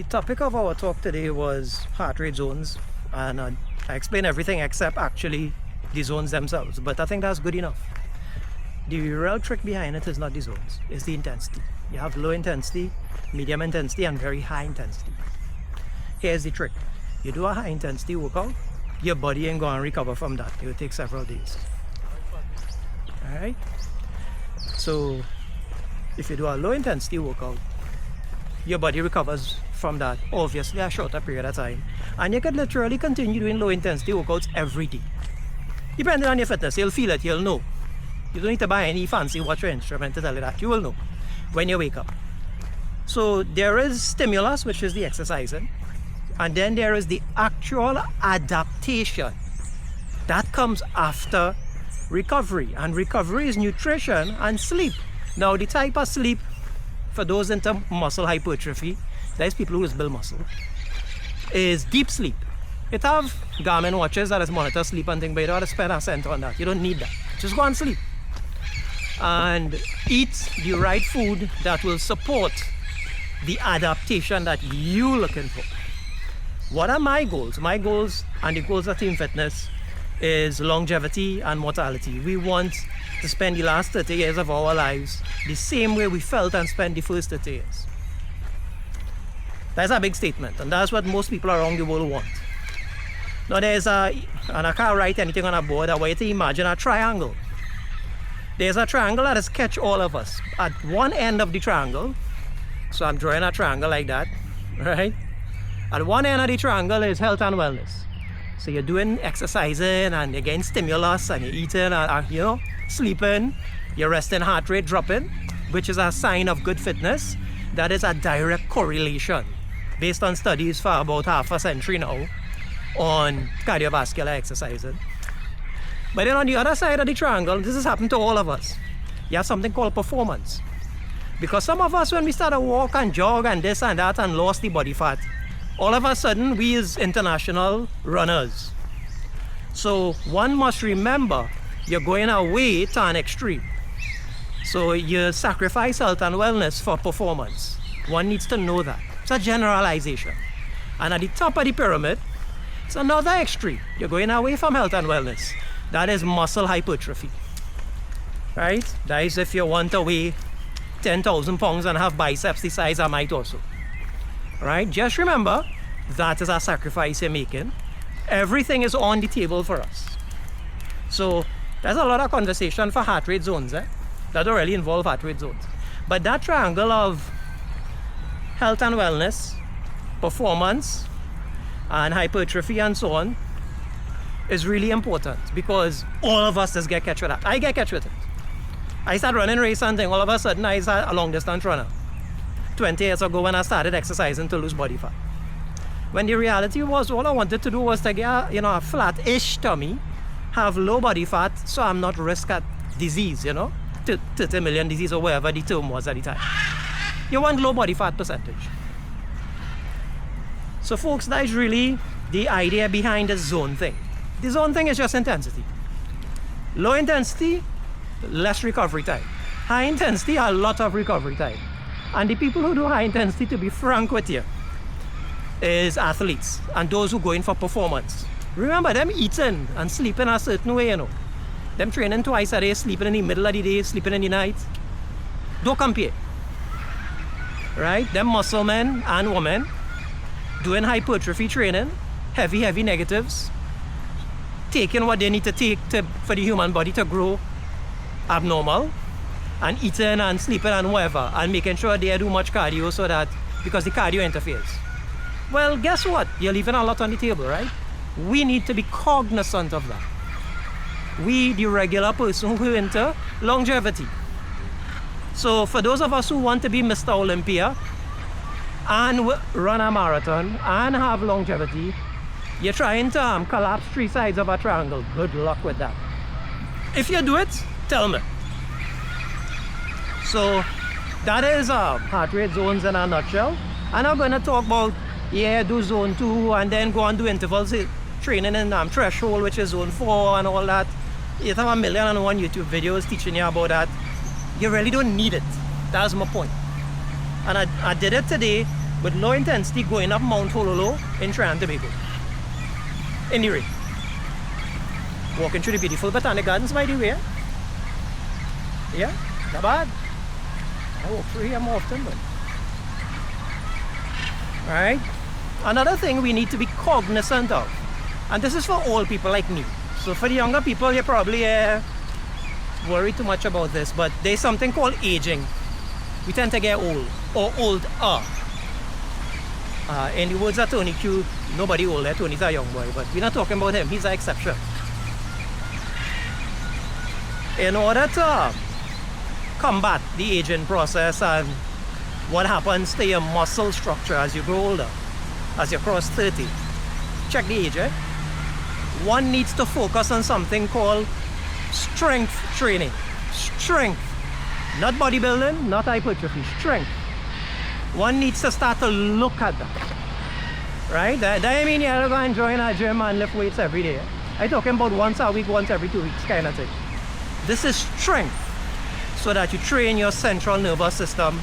topic of our talk today was heart rate zones, and I explained everything except actually the zones themselves, but I think that's good enough. The real trick behind it is not the zones, it's the intensity. You have low intensity, medium intensity, and very high intensity. Here's the trick. You do a high intensity workout, your body ain't going to recover from that. It will take several days. Alright? So if you do a low intensity workout, your body recovers from that, obviously a shorter period of time. And you can literally continue doing low intensity workouts every day. Depending on your fitness, you'll feel it, you'll know. You don't need to buy any fancy watch or instrument to tell you that. You will know when you wake up. So there is stimulus, which is the exercising. And then there is the actual adaptation. That comes after recovery. And recovery is nutrition and sleep. Now the type of sleep, for those into muscle hypertrophy, there's people who build muscle, is deep sleep. It have Garmin watches that is monitor sleep and things, but you don't have to spend a cent on that. You don't need that. Just go and sleep. And eat the right food that will support the adaptation that you're looking for. What are my goals? My goals and the goals of Team Fitness is longevity and mortality. We want to spend the last 30 years of our lives the same way we felt and spent the first 30 years. That's a big statement, and that's what most people around the world want. Now and I can't write anything on a board, I want you to imagine a triangle. There's a triangle that is catch all of us. At one end of the triangle, so I'm drawing a triangle like that, right? At one end of the triangle is health and wellness. So you're doing exercising and you're getting stimulus and you're eating and sleeping, you're resting, heart rate dropping, which is a sign of good fitness. That is a direct correlation based on studies for about half a century now on cardiovascular exercising. But then on the other side of the triangle, this has happened to all of us. You have something called performance. Because some of us, when we started walk and jog and this and that and lost the body fat, all of a sudden we is international runners. So one must remember you're going away to an extreme. So you sacrifice health and wellness for performance. One needs to know that. It's a generalization. And at the top of the pyramid, it's another extreme. You're going away from health and wellness. That is muscle hypertrophy. Right? That is if you want to weigh 10,000 pounds and have biceps the size of my torso. Right? Just remember, that is a sacrifice you're making. Everything is on the table for us. So there's a lot of conversation for heart rate zones. That don't really involve heart rate zones. But that triangle of health and wellness, performance, and hypertrophy and so on is really important, because all of us just get catch with that. I get catch with it. I started running race and thing, all of a sudden I started a long distance runner 20 years ago when I started exercising to lose body fat. When the reality was, all I wanted to do was to get a flat-ish tummy, have low body fat, so I'm not risk at disease, 30 million disease or whatever the term was at the time. You want low body fat percentage. So folks, that is really the idea behind the zone thing. The zone thing is just intensity. Low intensity, less recovery time. High intensity, a lot of recovery time. And the people who do high intensity, to be frank with you, is athletes and those who go in for performance. Remember, them eating and sleeping a certain way, Them training twice a day, sleeping in the middle of the day, sleeping in the night. Don't compare. Right? Them muscle men and women doing hypertrophy training, heavy negatives, taking what they need to take for the human body to grow abnormal, and eating and sleeping and whatever, and making sure they do much cardio so that, because the cardio interferes. Well, guess what? You're leaving a lot on the table, right? We need to be cognizant of that. We, the regular person who are into longevity. So for those of us who want to be Mr. Olympia and run a marathon and have longevity, you're trying to collapse 3 sides of a triangle. Good luck with that. If you do it, tell me. So that is heart rate zones in a nutshell. And I'm going to talk about, do zone 2 and then go and do intervals training in threshold, which is zone 4 and all that. You have 1,000,001 YouTube videos teaching you about that. You really don't need it. That's my point. And I did it today with low intensity going up Mount Hololo in Trinidad and Tobago. In the rain. Walking through the beautiful Botanic Gardens, by the way. Yeah, not bad. I walk through here more often, but. Alright. Another thing we need to be cognizant of, and this is for old people like me. So for the younger people, you probably worry too much about this, but there's something called aging. We tend to get old, or older. In the words of Tony Q, nobody older. Tony's a young boy, but we're not talking about him. He's an exception. In order to combat the aging process and what happens to your muscle structure as you grow older, as you cross 30, check the age, eh? One needs to focus on something called strength training. Strength. Not bodybuilding, not hypertrophy, strength. One needs to start to look at that. Right? That I mean you have to go and join a gym and lift weights every day. I'm talking about once a week, once every 2 weeks kind of thing. This is strength, so that you train your central nervous system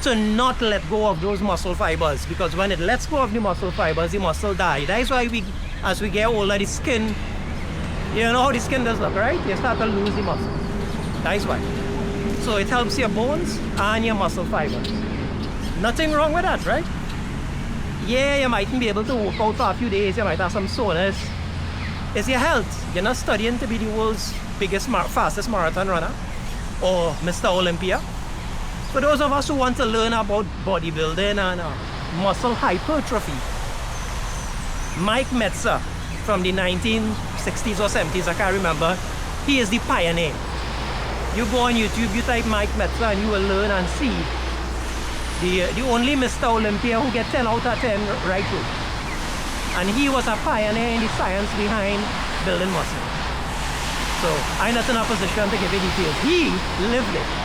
to not let go of those muscle fibers, because when it lets go of the muscle fibers, the muscle dies. That is why as we get older, the skin, you know how the skin does look, right? You start to lose the muscle. That is why. So it helps your bones and your muscle fibers. Nothing wrong with that, right? Yeah, you mightn't be able to work out for a few days, you might have some soreness. It's your health. You're not studying to be the world's biggest, fastest marathon runner or Mr. Olympia. For those of us who want to learn about bodybuilding and muscle hypertrophy, Mike Metzer from the 1960s or 70s, I can't remember, he is the pioneer. You go on YouTube, you type Mike Metzer and you will learn and see the only Mr. Olympia who get 10 out of 10 right through. And he was a pioneer in the science behind building muscle. So I'm not in a position to give you details. He lived it.